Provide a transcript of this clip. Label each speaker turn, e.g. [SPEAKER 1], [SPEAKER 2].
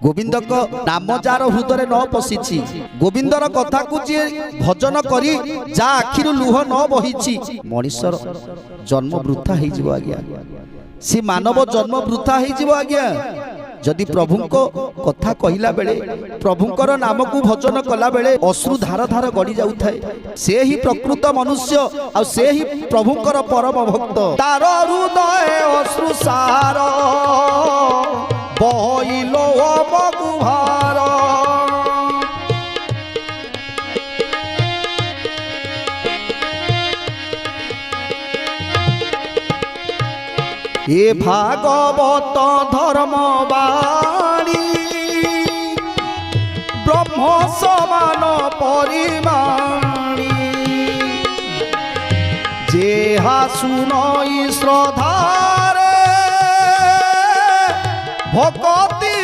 [SPEAKER 1] गोविंद को नाम जार हृदय न पशिछि गोविंदर कथा को जी भजन करी जा आखिर लुह न बहिछि मनीषर जन्म वृथा हो जिवो आज्ञा सी मानव जन्म वृथा हो जिवो आज्ञा जदि प्रभु को कथा कहला बेले प्रभुंकर नाम को भजन कला बेले अश्रु धार धार गड़ी जाउ थाए से ही प्रकृत मनुष्य आ से ही प्रभुंकर परम भक्त तार हृदय अश्रु सार बहिलो मगुभार ए भागवत धर्म बाणी ब्रह्म समान परिमाणी जेहा सुनई श्रद्धारे भगत